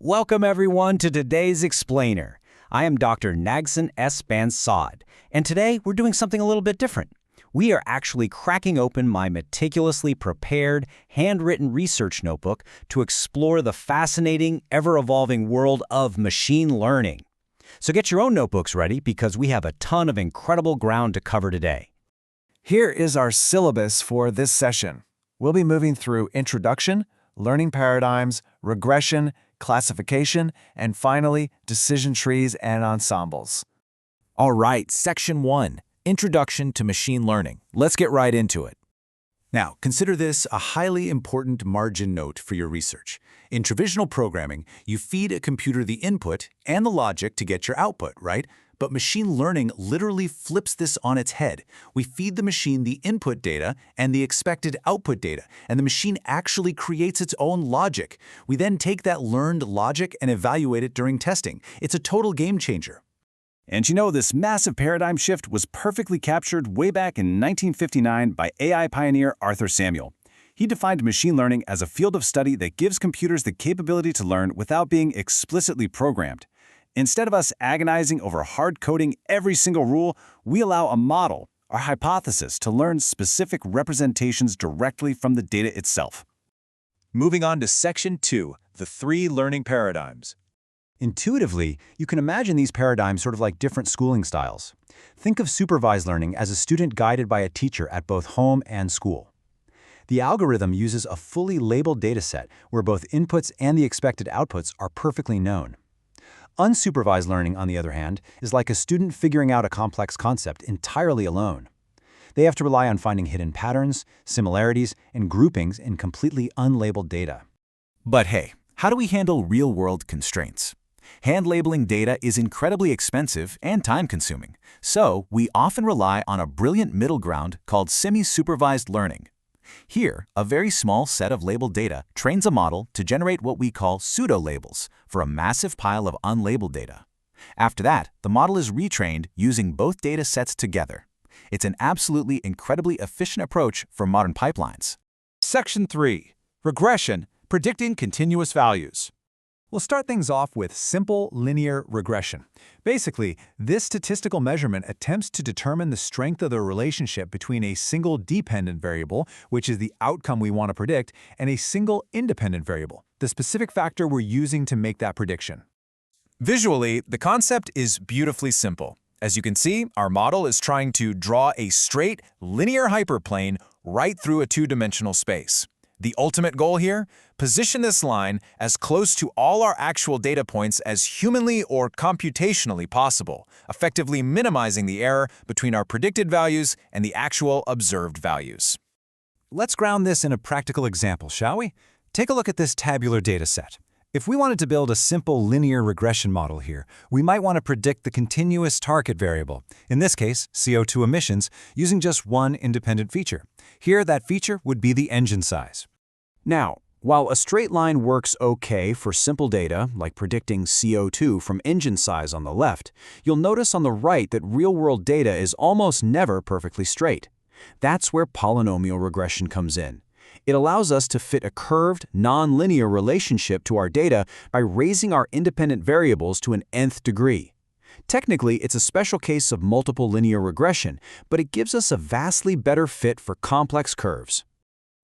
Welcome everyone to today's Explainer. I am Dr. Nagsan S. Bansad, and today we're doing something a little bit different. We are actually cracking open my meticulously prepared, handwritten research notebook to explore the fascinating, ever-evolving world of machine learning. So get your own notebooks ready because we have a ton of incredible ground to cover today. Here is our syllabus for this session. We'll be moving through introduction, learning paradigms, regression, classification, and finally, decision trees and ensembles. All right, Section 1, Introduction to Machine Learning. Let's get right into it. Now, consider this a highly important margin note for your research. In traditional programming, you feed a computer the input and the logic to get your output, right? But machine learning literally flips this on its head. We feed the machine the input data and the expected output data, and the machine actually creates its own logic. We then take that learned logic and evaluate it during testing. It's a total game changer. And you know, this massive paradigm shift was perfectly captured way back in 1959 by AI pioneer Arthur Samuel. He defined machine learning as a field of study that gives computers the capability to learn without being explicitly programmed. Instead of us agonizing over hard-coding every single rule, we allow a model, our hypothesis, to learn specific representations directly from the data itself. Moving on to Section 2, the 3 learning paradigms. Intuitively, you can imagine these paradigms sort of like different schooling styles. Think of supervised learning as a student guided by a teacher at both home and school. The algorithm uses a fully labeled dataset where both inputs and the expected outputs are perfectly known. Unsupervised learning, on the other hand, is like a student figuring out a complex concept entirely alone. They have to rely on finding hidden patterns, similarities, and groupings in completely unlabeled data. But hey, how do we handle real-world constraints? Hand-labeling data is incredibly expensive and time-consuming, so we often rely on a brilliant middle ground called semi-supervised learning. Here, a very small set of labeled data trains a model to generate what we call pseudo-labels for a massive pile of unlabeled data. After that, the model is retrained using both data sets together. It's an absolutely incredibly efficient approach for modern pipelines. Section 3, Regression, Predicting Continuous Values. We'll start things off with simple linear regression. Basically, this statistical measurement attempts to determine the strength of the relationship between a single dependent variable, which is the outcome we want to predict, and a single independent variable, the specific factor we're using to make that prediction. Visually, the concept is beautifully simple. As you can see, our model is trying to draw a straight, linear hyperplane right through a two-dimensional space. The ultimate goal here? Position this line as close to all our actual data points as humanly or computationally possible, effectively minimizing the error between our predicted values and the actual observed values. Let's ground this in a practical example, shall we? Take a look at this tabular data set. If we wanted to build a simple linear regression model here, we might want to predict the continuous target variable, in this case, CO2 emissions, using just one independent feature. Here, that feature would be the engine size. Now, while a straight line works okay for simple data, like predicting CO2 from engine size on the left, you'll notice on the right that real-world data is almost never perfectly straight. That's where polynomial regression comes in. It allows us to fit a curved, non-linear relationship to our data by raising our independent variables to an nth degree. Technically, it's a special case of multiple linear regression, but it gives us a vastly better fit for complex curves.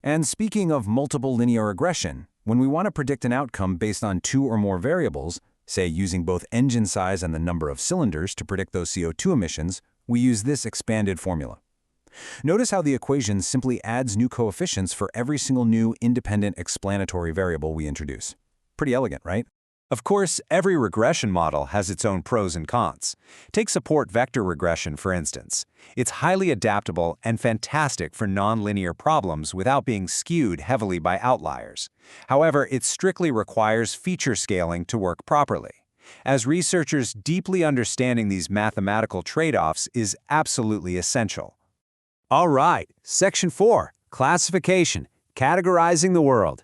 And speaking of multiple linear regression, when we want to predict an outcome based on two or more variables, say using both engine size and the number of cylinders to predict those CO2 emissions, we use this expanded formula. Notice how the equation simply adds new coefficients for every single new independent explanatory variable we introduce. Pretty elegant, right? Of course, every regression model has its own pros and cons. Take support vector regression, for instance. It's highly adaptable and fantastic for nonlinear problems without being skewed heavily by outliers. However, it strictly requires feature scaling to work properly. As researchers, deeply understanding these mathematical trade-offs is absolutely essential. All right, Section 4, Classification, Categorizing the World.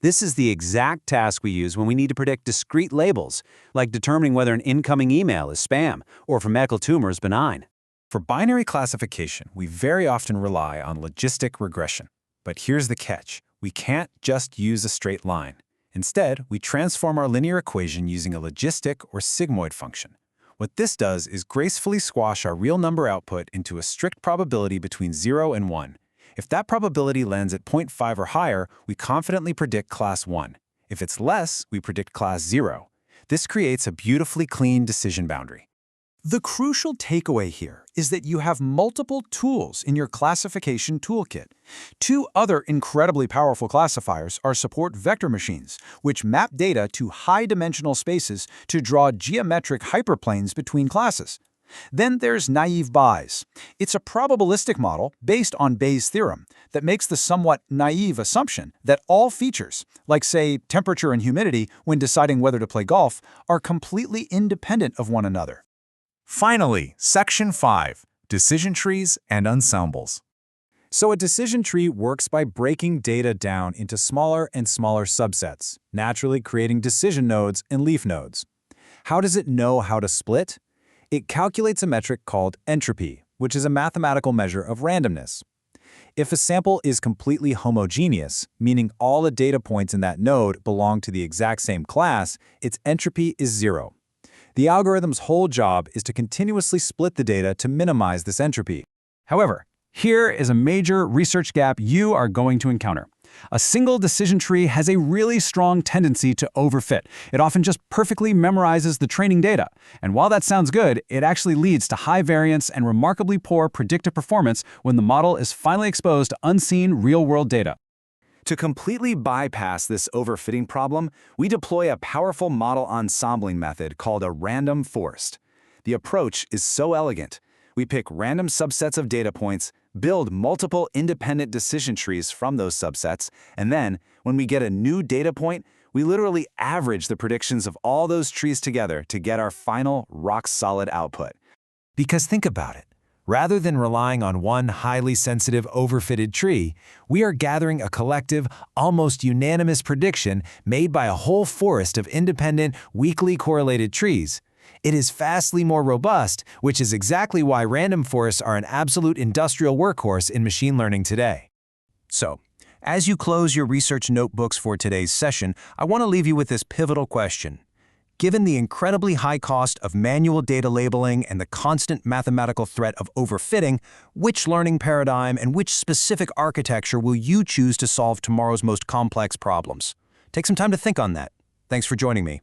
This is the exact task we use when we need to predict discrete labels, like determining whether an incoming email is spam or if a medical tumor is benign. For binary classification, we very often rely on logistic regression. But here's the catch. We can't just use a straight line. Instead, we transform our linear equation using a logistic or sigmoid function. What this does is gracefully squash our real number output into a strict probability between 0 and 1. If that probability lands at 0.5 or higher, we confidently predict class 1. If it's less, we predict class 0. This creates a beautifully clean decision boundary. The crucial takeaway here is that you have multiple tools in your classification toolkit. Two other incredibly powerful classifiers are support vector machines, which map data to high-dimensional spaces to draw geometric hyperplanes between classes. Then there's naive Bayes. It's a probabilistic model based on Bayes' theorem that makes the somewhat naive assumption that all features, like say temperature and humidity when deciding whether to play golf, are completely independent of one another. Finally, Section 5, Decision Trees and Ensembles. So a decision tree works by breaking data down into smaller and smaller subsets, naturally creating decision nodes and leaf nodes. How does it know how to split? It calculates a metric called entropy, which is a mathematical measure of randomness. If a sample is completely homogeneous, meaning all the data points in that node belong to the exact same class, its entropy is 0. The algorithm's whole job is to continuously split the data to minimize this entropy. However, here is a major research gap you are going to encounter. A single decision tree has a really strong tendency to overfit. It often just perfectly memorizes the training data. And while that sounds good, it actually leads to high variance and remarkably poor predictive performance when the model is finally exposed to unseen real-world data. To completely bypass this overfitting problem, we deploy a powerful model ensembling method called a random forest. The approach is so elegant. We pick random subsets of data points, build multiple independent decision trees from those subsets, and then, when we get a new data point, we literally average the predictions of all those trees together to get our final rock-solid output. Because think about it. Rather than relying on one highly sensitive overfitted tree, we are gathering a collective, almost unanimous prediction made by a whole forest of independent, weakly correlated trees. It is vastly more robust, which is exactly why random forests are an absolute industrial workhorse in machine learning today. So, as you close your research notebooks for today's session, I want to leave you with this pivotal question. Given the incredibly high cost of manual data labeling and the constant mathematical threat of overfitting, which learning paradigm and which specific architecture will you choose to solve tomorrow's most complex problems? Take some time to think on that. Thanks for joining me.